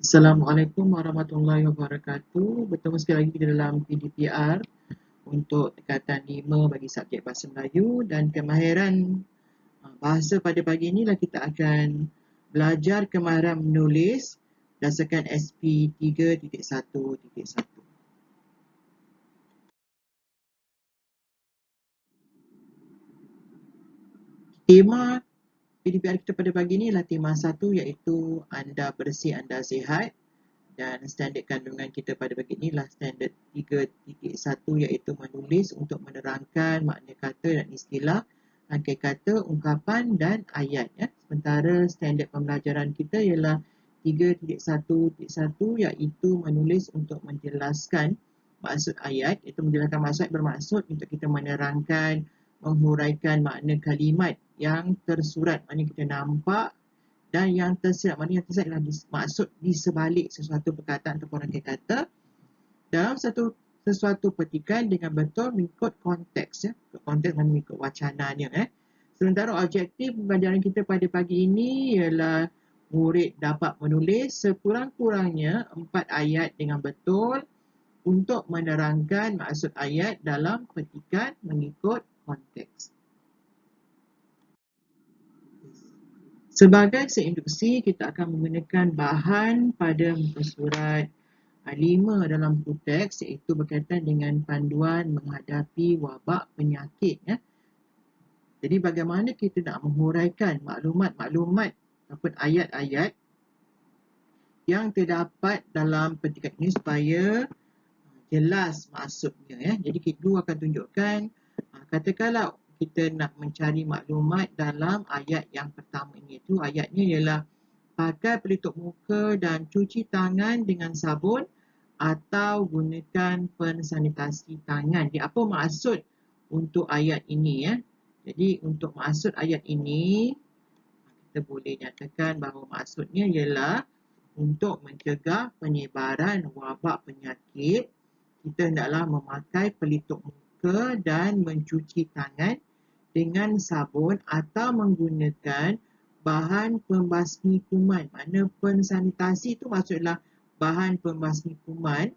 Assalamualaikum warahmatullahi wabarakatuh. Bertemu sekali lagi dalam PDPR untuk tingkatan 5 bagi subjek Bahasa Melayu dan kemahiran bahasa pada pagi ini lah kita akan belajar kemahiran menulis berdasarkan SP 3.1.1. Tema PDPR kita pada pagi ini adalah tema 1 iaitu anda bersih, anda sihat. Dan standard kandungan kita pada pagi ini adalah standard 3.1 iaitu menulis untuk menerangkan makna kata dan istilah, rangkai kata, ungkapan dan ayat. Sementara standard pembelajaran kita ialah 3.1.1 iaitu menulis untuk menjelaskan maksud ayat. Itu menjelaskan maksud bermaksud untuk kita menerangkan, menghuraikan makna kalimat yang tersurat, maknanya kita nampak, dan yang tersirat, maknanya yang tersirat adalah maksud di sebalik sesuatu perkataan atau rangkai kata dalam sesuatu petikan dengan betul mengikut konteks. Konteks maknanya mengikut wacananya. Sementara objektif pembelajaran kita pada pagi ini ialah murid dapat menulis sekurang-kurangnya 4 ayat dengan betul untuk menerangkan maksud ayat dalam petikan mengikut konteks. Sebagai seintroduksi, kita akan menggunakan bahan pada muka surat 5 dalam buku teks iaitu berkaitan dengan panduan menghadapi wabak penyakit. Jadi bagaimana kita nak menghuraikan maklumat-maklumat ataupun ayat-ayat yang terdapat dalam petikan ini supaya jelas maksudnya. Jadi kita dulu akan tunjukkan, katakanlah kita nak mencari maklumat dalam ayat yang pertama ini. Itu ayatnya ialah pakai pelitup muka dan cuci tangan dengan sabun atau gunakan pensanitasi tangan. Jadi apa maksud untuk ayat ini? Jadi untuk maksud ayat ini, kita boleh nyatakan bahawa maksudnya ialah untuk mencegah penyebaran wabak penyakit, kita hendaklah memakai pelitup muka dan mencuci tangan dengan sabun atau menggunakan bahan pembasmi kuman. Mana pensanitasi itu maksudnya bahan pembasmi kuman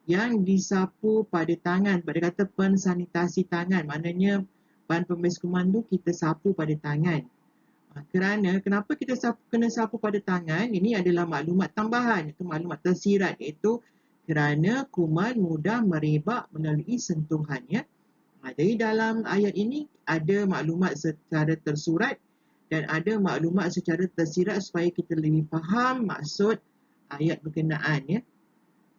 yang disapu pada tangan. Pada kata pensanitasi tangan, maknanya bahan pembasmi kuman tu kita sapu pada tangan. Kerana kenapa kita kena sapu pada tangan? Ini adalah maklumat tambahan, itu maklumat tersirat, iaitu kerana kuman mudah merebak melalui sentuhannya. Jadi dalam ayat ini ada maklumat secara tersurat dan ada maklumat secara tersirat supaya kita lebih faham maksud ayat berkenaan.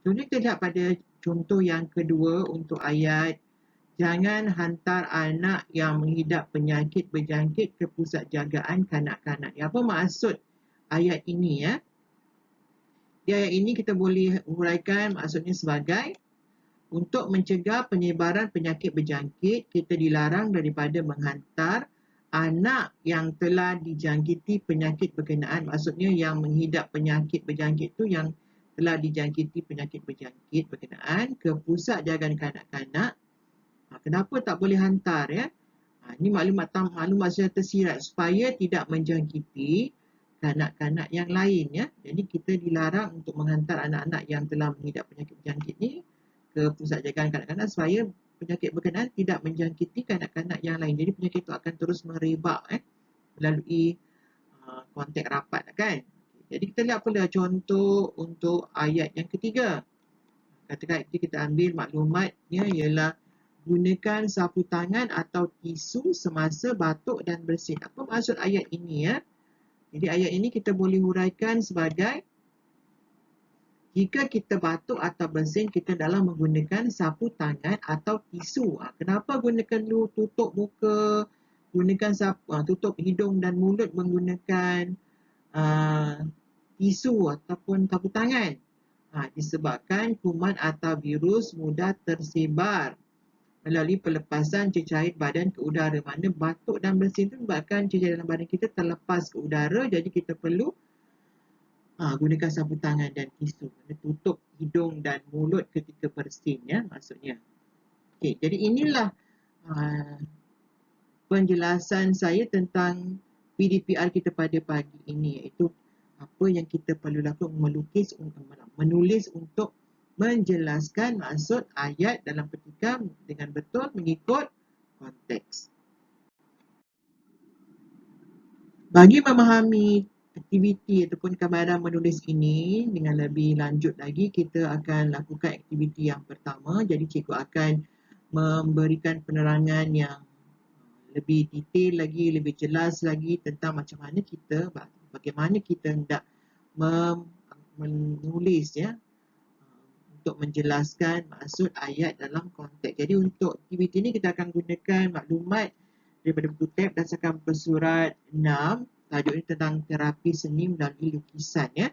Jadi kita lihat pada contoh yang kedua untuk ayat, jangan hantar anak yang mengidap penyakit berjangkit ke pusat jagaan kanak-kanak. Apa maksud ayat ini? Di ayat ini kita boleh huraikan maksudnya sebagai untuk mencegah penyebaran penyakit berjangkit, kita dilarang daripada menghantar anak yang telah dijangkiti penyakit berkenaan. Maksudnya yang menghidap penyakit berjangkit tu yang telah dijangkiti penyakit berjangkit berkenaan ke pusat jagaan kanak-kanak. Kenapa tak boleh hantar? Ini maklumat secara tersirat supaya tidak menjangkiti kanak-kanak yang lain. Jadi kita dilarang untuk menghantar anak-anak yang telah menghidap penyakit berjangkit ni ke pusat jagaan kanak-kanak supaya penyakit berkenaan tidak menjangkiti kanak-kanak yang lain. Jadi penyakit itu akan terus merebak melalui kontak rapat, kan? Jadi kita lihat pula contoh untuk ayat yang ketiga. Katakan kita ambil maklumatnya ialah gunakan sapu tangan atau tisu semasa batuk dan bersin. Apa maksud ayat ini? Jadi ayat ini kita boleh huraikan sebagai jika kita batuk atau bersin, kita dalam menggunakan sapu tangan atau tisu. Kenapa gunakan dulu tutup muka, gunakan tutup hidung dan mulut menggunakan tisu ataupun sapu tangan? Disebabkan kuman atau virus mudah tersebar melalui pelepasan cecair badan ke udara. Mana batuk dan bersin itu menyebabkan cecair dalam badan kita terlepas ke udara, jadi kita perlu gunakan sapu tangan dan tisu. Tutup hidung dan mulut ketika bersin, maksudnya. Okay, jadi inilah penjelasan saya tentang PDPR kita pada pagi ini, iaitu apa yang kita perlu lakukan menulis untuk menjelaskan maksud ayat dalam petikan dengan betul mengikut konteks. Bagi memahami aktiviti ataupun gambaran menulis ini dengan lebih lanjut lagi, kita akan lakukan aktiviti yang pertama. Jadi cikgu akan memberikan penerangan yang lebih detail lagi, lebih jelas lagi tentang macam mana kita, bagaimana kita hendak menulis ya, untuk menjelaskan maksud ayat dalam konteks. Jadi untuk aktiviti ini kita akan gunakan maklumat daripada buku tab berdasarkan pesurat 6. Tajuk ini tentang terapi seni melalui lukisan ya.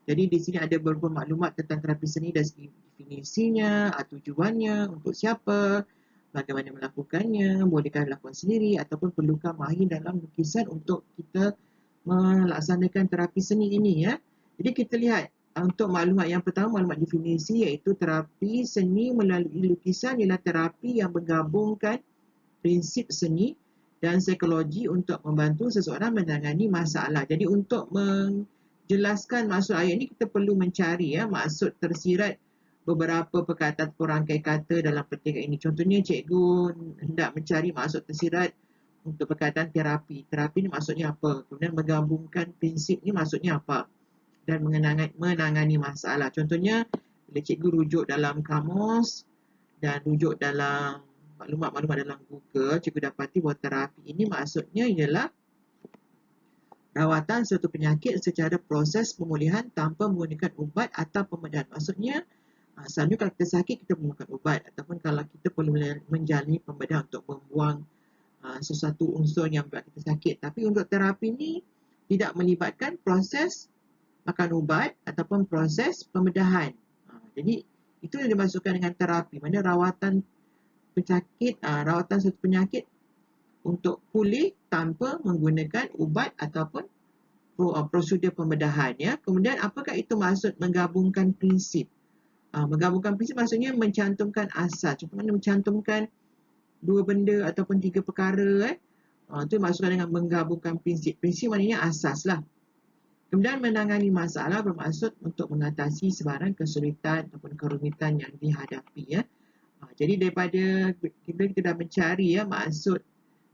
Jadi di sini ada beberapa maklumat tentang terapi seni dan definisinya, tujuannya, untuk siapa, bagaimana melakukannya, bolehkah dilakukan sendiri ataupun perlukah mahir dalam lukisan untuk kita melaksanakan terapi seni ini ya. Jadi kita lihat untuk maklumat yang pertama, maklumat definisi, iaitu terapi seni melalui lukisan ialah terapi yang menggabungkan prinsip seni dan psikologi untuk membantu seseorang menangani masalah. Jadi untuk menjelaskan maksud ayat ini, kita perlu mencari ya maksud tersirat beberapa perkataan perangkai kata dalam petikan ini. Contohnya cikgu hendak mencari maksud tersirat untuk perkataan terapi. Terapi ni maksudnya apa? Kemudian menggabungkan prinsip ni maksudnya apa? Dan menangani masalah. Contohnya, bila cikgu rujuk dalam kamus dan rujuk dalam maklumat-maklumat dalam Google, cikgu dapati bahawa terapi ini maksudnya ialah rawatan suatu penyakit secara proses pemulihan tanpa menggunakan ubat atau pembedahan. Maksudnya, selalunya kalau kita sakit, kita menggunakan ubat ataupun kalau kita perlu menjalani pembedahan untuk membuang sesuatu unsur yang membuat kita sakit. Tapi untuk terapi ini tidak melibatkan proses makan ubat ataupun proses pembedahan. Jadi itu yang dimasukkan dengan terapi, mana rawatan suatu penyakit untuk pulih tanpa menggunakan ubat ataupun prosedur pembedahan ya. Kemudian apakah itu maksud menggabungkan prinsip? Menggabungkan prinsip maksudnya mencantumkan asas. Contohnya mencantumkan dua benda ataupun tiga perkara itu maksudkan dengan menggabungkan prinsip. Prinsip maknanya asas lah. Kemudian menangani masalah bermaksud untuk mengatasi sebarang kesulitan ataupun kerumitan yang dihadapi ya. Jadi daripada kita dah mencari ya maksud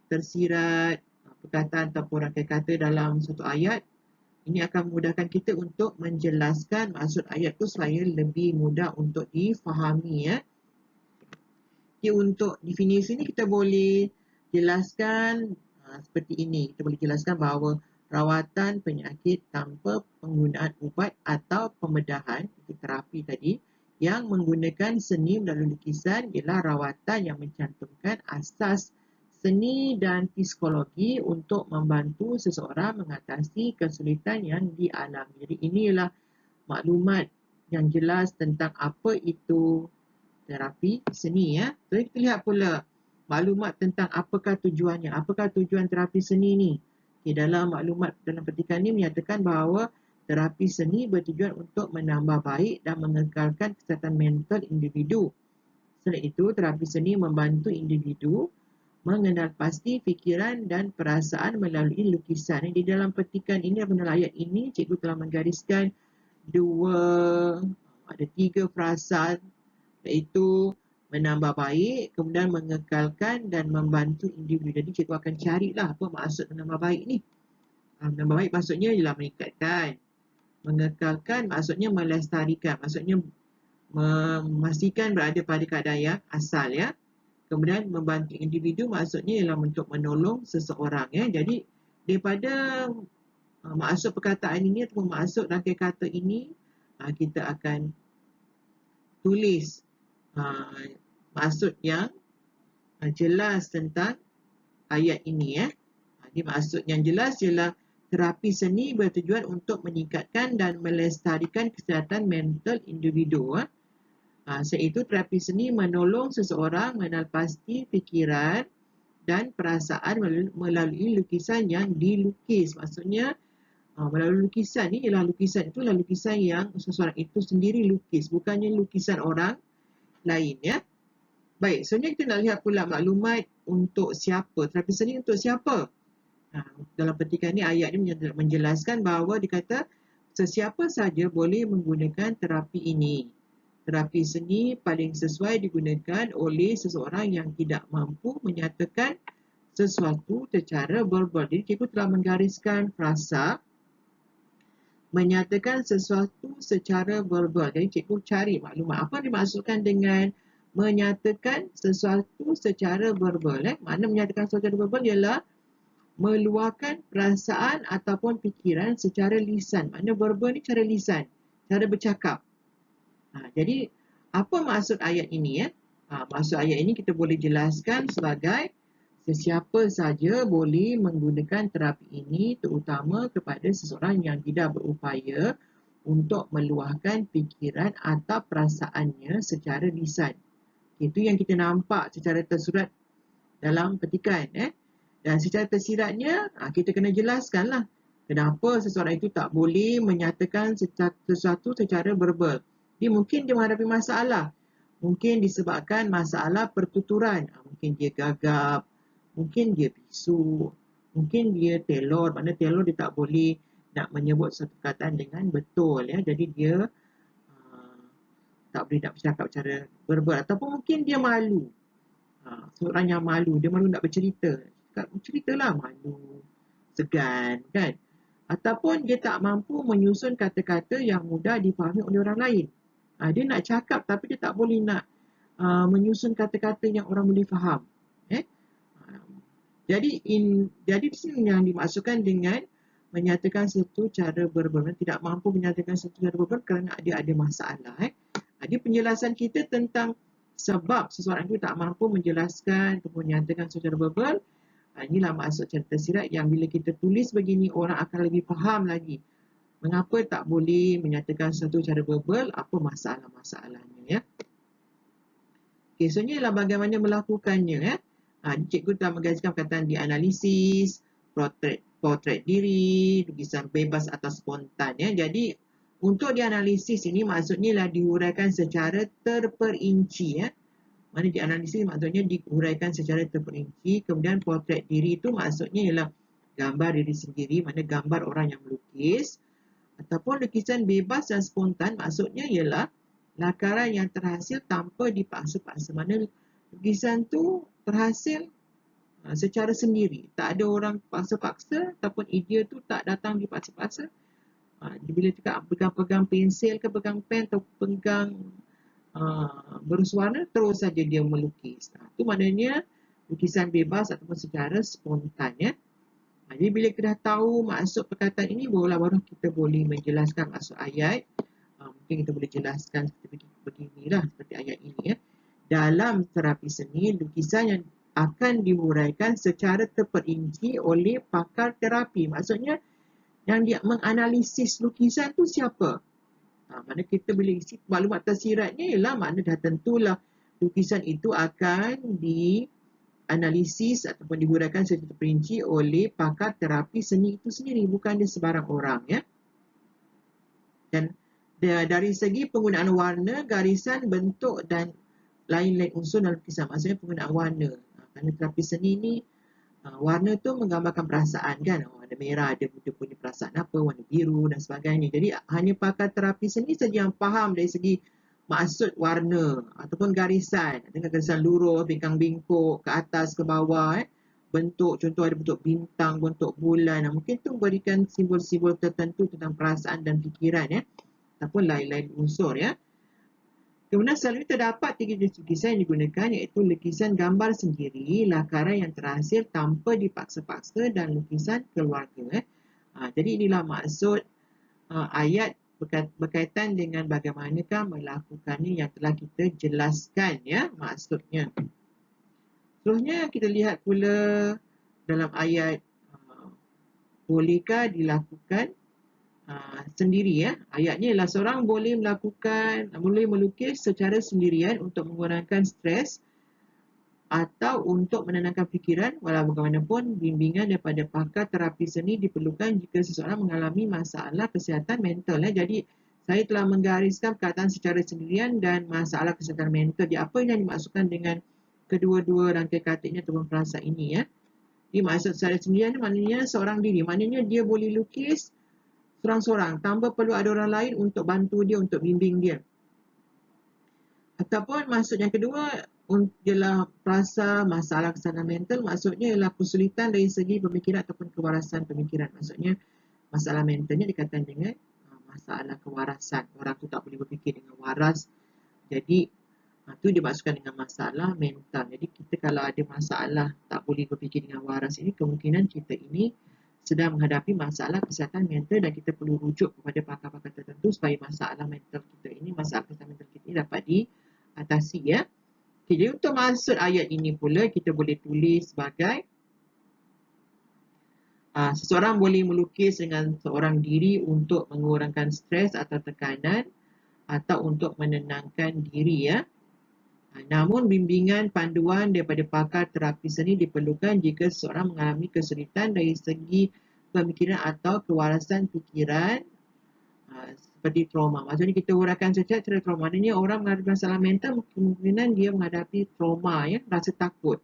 tersirat perkataan ataupun rangkai kata dalam satu ayat, ini akan memudahkan kita untuk menjelaskan maksud ayat tu supaya lebih mudah untuk difahami ya. Jadi untuk definisi ni kita boleh jelaskan seperti ini. Kita boleh jelaskan bahawa rawatan penyakit tanpa penggunaan ubat atau pembedahan, itu terapi tadi, yang menggunakan seni melalui lukisan ialah rawatan yang mencantumkan asas seni dan psikologi untuk membantu seseorang mengatasi kesulitan yang dialami. Jadi ini ialah maklumat yang jelas tentang apa itu terapi seni ya. Jadi kita lihat pula maklumat tentang apakah tujuannya, apakah tujuan terapi seni ni. Dalam maklumat dalam petikan ini menyatakan bahawa terapi seni bertujuan untuk menambah baik dan mengekalkan kesihatan mental individu. Selain itu, terapi seni membantu individu mengenal pasti fikiran dan perasaan melalui lukisan. Di dalam petikan ini, dalam ayat ini, cikgu telah menggariskan ada tiga frasa, iaitu menambah baik, kemudian mengekalkan dan membantu individu. Jadi cikgu akan carilah apa maksud menambah baik ni. Menambah baik maksudnya ialah meningkatkan. Mengekalkan maksudnya melestarikan. Maksudnya memastikan berada pada keadaan yang asal ya. Kemudian membantu individu maksudnya ialah untuk menolong seseorang ya. Jadi daripada maksud perkataan ini ataupun maksud rangkai kata ini, kita akan tulis maksud yang jelas tentang ayat ini ya. Jadi maksud yang jelas ialah terapi seni bertujuan untuk meningkatkan dan melestarikan kesihatan mental individu. Iaitu terapi seni menolong seseorang mengenal pasti fikiran dan perasaan melalui lukisan yang dilukis. Maksudnya melalui lukisan ni ialah lukisan itulah lukisan yang seseorang itu sendiri lukis, bukannya lukisan orang lain ya. Baik, sebenarnya kita nak lihat pula maklumat untuk siapa, terapi seni untuk siapa. Dalam petikan ni ayat ni menjelaskan bahawa dikata sesiapa saja boleh menggunakan terapi ini. Terapi seni paling sesuai digunakan oleh seseorang yang tidak mampu menyatakan sesuatu secara verbal. Jadi cikgu telah menggariskan frasa menyatakan sesuatu secara verbal. Jadi cikgu cari maklumat apa dimaksudkan dengan menyatakan sesuatu secara verbal. Mana menyatakan sesuatu secara verbal ialah meluahkan perasaan ataupun fikiran secara lisan. Mana verbal ni cara lisan, cara bercakap. Jadi apa maksud ayat ini ya? Maksud ayat ini kita boleh jelaskan sebagai sesiapa saja boleh menggunakan terapi ini terutama kepada seseorang yang tidak berupaya untuk meluahkan fikiran atau perasaannya secara lisan. Itu yang kita nampak secara tersurat dalam petikan. Dan secara tersiratnya, kita kena jelaskanlah kenapa seseorang itu tak boleh menyatakan sesuatu secara verbal. Dia mungkin dia menghadapi masalah. Mungkin disebabkan masalah pertuturan. Mungkin dia gagap, mungkin dia bisu, mungkin dia telor. Mana telor dia tak boleh nak menyebut satu perkataan dengan betul. Jadi dia tak boleh nak bercakap secara verbal. Ataupun mungkin dia malu. Seorang yang malu, dia malu nak bercerita. Ceritalah, malu, segan kan. Ataupun dia tak mampu menyusun kata-kata yang mudah difahami oleh orang lain. Dia nak cakap tapi dia tak boleh nak menyusun kata-kata yang orang boleh faham. Jadi di sini yang dimaksudkan dengan menyatakan sesuatu cara verbal. Tidak mampu menyatakan sesuatu cara verbal kerana dia ada masalah. Jadi penjelasan kita tentang sebab seseorang itu tak mampu menjelaskan atau menyatakan secara verbal. Inilah maksud cara tersirat yang bila kita tulis begini orang akan lebih faham lagi mengapa tak boleh menyatakan sesuatu cara verbal, apa masalah-masalahnya ya. Soalnya ialah bagaimana melakukannya. Cikgu telah menggariskan perkataan dianalisis, potret diri, lukisan bebas atau spontan ya. Jadi untuk dianalisis ini maksudnya ialah diuraikan secara terperinci ya. Mana dianalisis maksudnya diuraikan secara terperinci. Kemudian potret diri itu maksudnya ialah gambar diri sendiri, mana gambar orang yang melukis. Ataupun lukisan bebas dan spontan maksudnya ialah lakaran yang terhasil tanpa dipaksa-paksa. Mana lukisan tu terhasil secara sendiri. Tak ada orang paksa-paksa ataupun idea tu tak datang dipaksa-paksa. Bila kita pegang-pegang pensel ke pegang pen atau pegang bersuara terus saja dia melukis. Itu maknanya lukisan bebas ataupun secara spontan ya. Jadi bila kita dah tahu maksud perkataan ini baru kita boleh menjelaskan maksud ayat. Mungkin kita boleh jelaskan seperti beginilah seperti ayat ini ya. Dalam terapi seni lukisan yang akan diuraikan secara terperinci oleh pakar terapi. Maksudnya yang dia menganalisis lukisan tu siapa? Mana kita boleh isi maklumat tersiratnya ialah makna dah tentulah lukisan itu akan dianalisis ataupun dihuraikan secara terperinci oleh pakar terapi seni itu sendiri, bukan dia sebarang orang ya. Dan dari segi penggunaan warna, garisan, bentuk dan lain-lain unsur dalam lukisan, maksudnya penggunaan warna. Kerana terapi seni ni warna tu menggambarkan perasaan kan. Warna merah dia punya perasaan apa, warna biru dan sebagainya. Jadi hanya pakar terapi seni saja yang faham dari segi maksud warna ataupun garisan. Dengan garisan lurus, bingkang-bingkuk, ke atas, ke bawah. Bentuk, contoh ada bentuk bintang, bentuk bulan. Mungkin tu berikan simbol-simbol tertentu tentang perasaan dan fikiran ya. Ataupun lain-lain unsur ya. Kemudian selalunya terdapat 3 jenis lukisan yang digunakan iaitu lukisan gambar sendiri, lakaran yang terhasil tanpa dipaksa-paksa dan lukisan keluarga. Jadi inilah maksud ayat berkaitan dengan bagaimanakah melakukannya yang telah kita jelaskan ya maksudnya. Seterusnya kita lihat pula dalam ayat bolehkah dilakukan sendiri ya. Ayatnya ialah seorang boleh melukis secara sendirian untuk mengurangkan stres atau untuk menenangkan fikiran. Walau bagaimanapun bimbingan daripada pakar terapi seni diperlukan jika seseorang mengalami masalah kesihatan mental ya. Jadi saya telah menggariskan perkataan secara sendirian dan masalah kesihatan mental. Apa yang dimaksudkan dengan kedua-dua rangkai kata ini ataupun frasa ini ya. Jadi maksud saya sendirian maknanya seorang diri. Maknanya dia boleh lukis seorang-seorang tanpa perlu ada orang lain untuk bantu dia, untuk bimbing dia. Ataupun maksud yang kedua ialah rasa masalah kesalahan mental, maksudnya ialah kesulitan dari segi pemikiran ataupun kewarasan pemikiran. Maksudnya masalah mentalnya dikatakan dengan masalah kewarasan. Orang tu tak boleh berfikir dengan waras. Jadi itu dimaksudkan dengan masalah mental. Jadi kita kalau ada masalah tak boleh berfikir dengan waras ini, kemungkinan kita ini sedang menghadapi masalah kesihatan mental dan kita perlu rujuk kepada pakar-pakar tertentu supaya masalah mental kita ini, masalah kesihatan mental kita ini dapat diatasi ya. Okay, jadi untuk maksud ayat ini pula kita boleh tulis sebagai seseorang boleh melukis dengan seorang diri untuk mengurangkan stres atau tekanan atau untuk menenangkan diri ya. Namun bimbingan panduan daripada pakar terapi seni diperlukan jika seseorang mengalami kesulitan dari segi pemikiran atau kewarasan fikiran seperti trauma. Maksudnya kita uraikan secara trauma. Maknanya orang menghadapi masalah mental kemungkinan dia menghadapi trauma ya, rasa takut.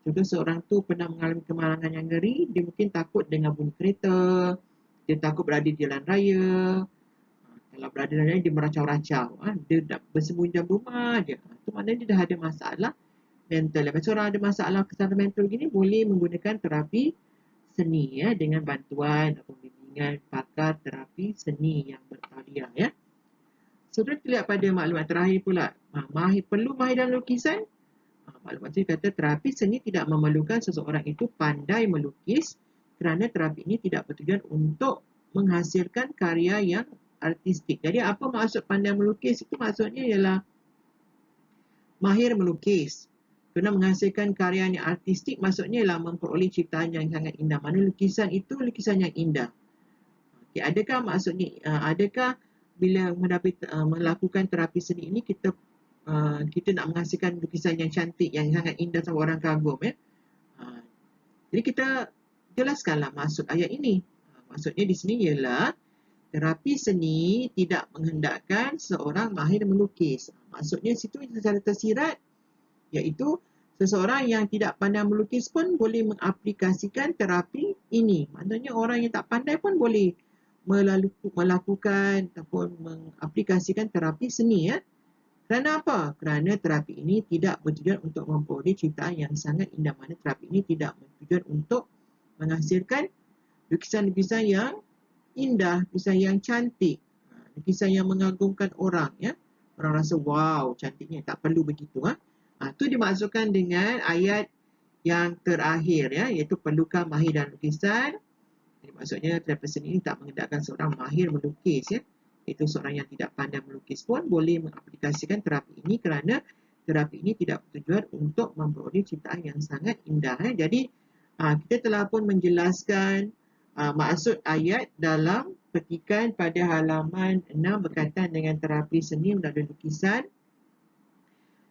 Contoh seorang tu pernah mengalami kemalangan yang ngeri, dia mungkin takut dengan bunyi kereta, dia takut berada di jalan raya. Kalau berada di jalan raya dia meracau-racau, dia dah bersembunyi dalam rumah je. Itu maknanya dia dah ada masalah mental. Lepas orang ada masalah kesihatan mental gini boleh menggunakan terapi seni ya, dengan bantuan atau bimbingan pakar terapi seni yang bertauliah ya. Sudah terlihat pada maklumat terakhir pula, perlu mahir dalam lukisan. Maklumat ini kata terapi seni tidak memerlukan seseorang itu pandai melukis kerana terapi ini tidak bertujuan untuk menghasilkan karya yang artistik. Jadi apa maksud pandai melukis? Itu maksudnya ialah mahir melukis. Kerana menghasilkan karya yang artistik maksudnya ialah memperoleh ciptaan yang sangat indah. Mana lukisan itu lukisan yang indah. Okay, adakah maksudnya, adakah bila melakukan terapi seni ini kita nak menghasilkan lukisan yang cantik, yang sangat indah sampai orang kagum ya. Jadi kita jelaskanlah maksud ayat ini. Maksudnya di sini ialah terapi seni tidak menghendakkan seorang mahir melukis. Maksudnya situ secara tersirat iaitu seseorang yang tidak pandai melukis pun boleh mengaplikasikan terapi ini. Maknanya orang yang tak pandai pun boleh melakukan ataupun mengaplikasikan terapi seni ya. Kerana apa? Kerana terapi ini tidak bertujuan untuk memperoleh ciptaan yang sangat indah. Mana terapi ini tidak bertujuan untuk menghasilkan lukisan-lukisan yang indah, lukisan yang cantik, lukisan yang mengagumkan orang ya. Orang rasa wow, cantiknya, tak perlu begitu Itu dimaksudkan dengan ayat yang terakhir ya, iaitu perlukan mahir dalam lukisan. Jadi maksudnya terapi seni ini tak menghendakkan seorang mahir melukis ya. Itu seorang yang tidak pandai melukis pun boleh mengaplikasikan terapi ini kerana terapi ini tidak bertujuan untuk memperoleh ciptaan yang sangat indah. Jadi kita telah pun menjelaskan maksud ayat dalam petikan pada halaman 6 berkaitan dengan terapi seni melalui lukisan.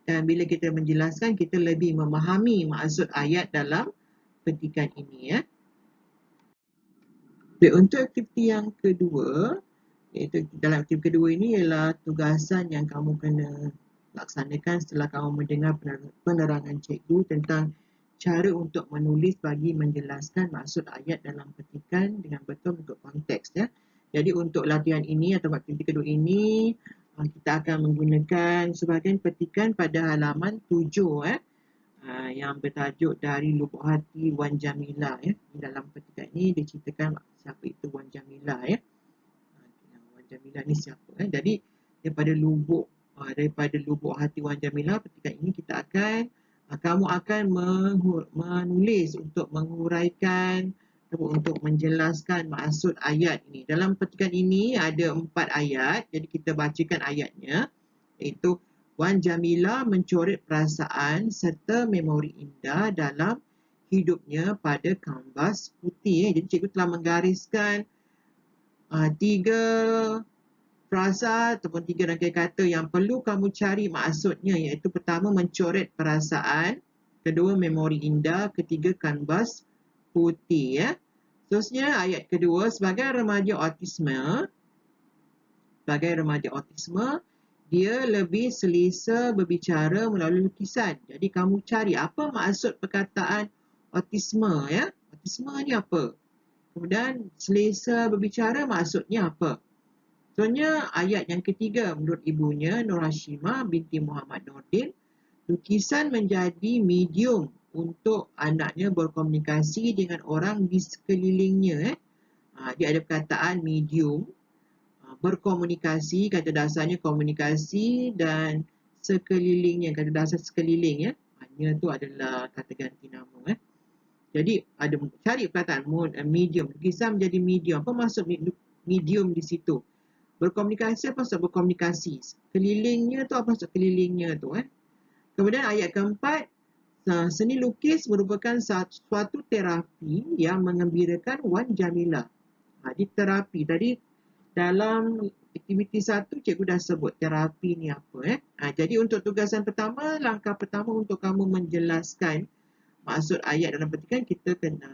Dan bila kita menjelaskan, kita lebih memahami maksud ayat dalam petikan ini ya. Untuk aktiviti yang kedua, iaitu dalam aktiviti kedua ini ialah tugasan yang kamu kena laksanakan setelah kamu mendengar penerangan cikgu tentang cara untuk menulis bagi menjelaskan maksud ayat dalam petikan dengan betul untuk konteks ya. Jadi untuk latihan ini atau aktiviti kedua ini kita akan menggunakan sebahagian petikan pada halaman 7 yang bertajuk Dari Lubuk Hati Wan Jamila ya. Dalam petikan ini diceritakan siapa itu Wan Jamila ya. Wan Jamila ni siapa Jadi daripada lubuk hati Wan Jamila, petikan ini kita akan kamu akan menulis untuk menguraikan untuk menjelaskan maksud ayat ini. Dalam petikan ini ada 4 ayat, jadi kita bacakan ayatnya, iaitu Wan Jamila mencoret perasaan serta memori indah dalam hidupnya pada kanvas putih. Jadi cikgu telah menggariskan 3 frasa ataupun 3 rangkaian kata yang perlu kamu cari maksudnya, iaitu pertama mencoret perasaan, kedua memori indah, ketiga kanvas putih ya. Seterusnya ayat kedua, sebagai remaja autisme, dia lebih selesa berbicara melalui lukisan. Jadi kamu cari apa maksud perkataan autisme ya. Autisme ni apa? Kemudian selesa berbicara maksudnya apa? Contohnya ayat yang ketiga menurut ibunya Nur Hashimah binti Muhammad Nordin, lukisan menjadi medium untuk anaknya berkomunikasi dengan orang di sekelilingnya. Dia ada perkataan medium, berkomunikasi, kata dasarnya komunikasi, dan sekelilingnya, kata dasar sekeliling ya. Hanya tu adalah kata ganti nama. Jadi ada cari perkataan medium, lukisan menjadi medium. Apa maksud medium di situ? Berkomunikasi apa maksud berkomunikasi? Kelilingnya tu apa maksud kelilingnya tu? Kemudian ayat keempat, seni lukis merupakan suatu terapi yang mengembirakan Wan Jamilah. Di terapi tadi dalam aktiviti 1 cikgu dah sebut terapi ni apa. Jadi untuk tugasan pertama, langkah pertama untuk kamu menjelaskan maksud ayat dalam petikan,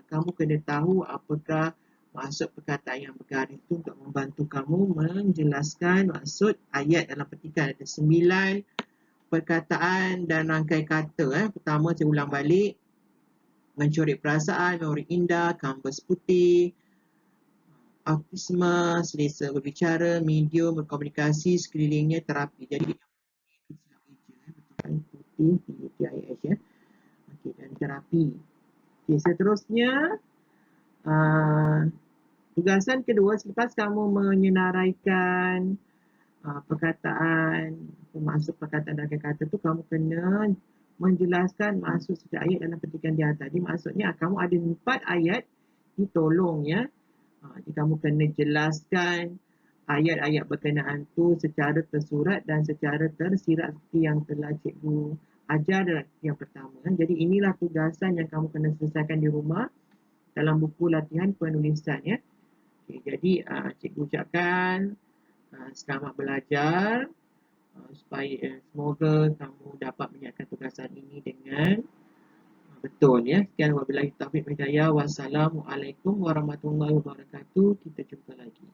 kamu kena tahu apakah maksud perkataan yang bergaris itu untuk membantu kamu menjelaskan maksud ayat dalam petikan. Ada 9 perkataan dan rangkai kata. Pertama saya ulang balik, mencoret perasaan, memori indah, kanvas putih, autisme, selesa berbicara, medium, berkomunikasi, sekelilingnya, terapi. Jadi putih, TIS ya. Okey, dan terapi. Okey, seterusnya tugasan kedua, selepas kamu menyenaraikan perkataan, masuk perkataan dan kata tu, kamu kena menjelaskan maksud setiap ayat dalam petikan di atas. Jadi maksudnya kamu ada 4 ayat ditolong ya. Jadi kamu kena jelaskan ayat-ayat berkenaan tu secara tersurat dan secara tersirat seperti yang telah cikgu ajar dalam yang pertama. Jadi inilah tugasan yang kamu kena selesaikan di rumah dalam buku latihan penulisan ya. Okay, jadi cikgu ucapkan selamat belajar, supaya semoga kamu dapat menyiapkan tugasan ini dengan betul ya. Sekian wabillahi taufiq wal hidayah. Wassalamualaikum warahmatullahi wabarakatuh. Kita jumpa lagi.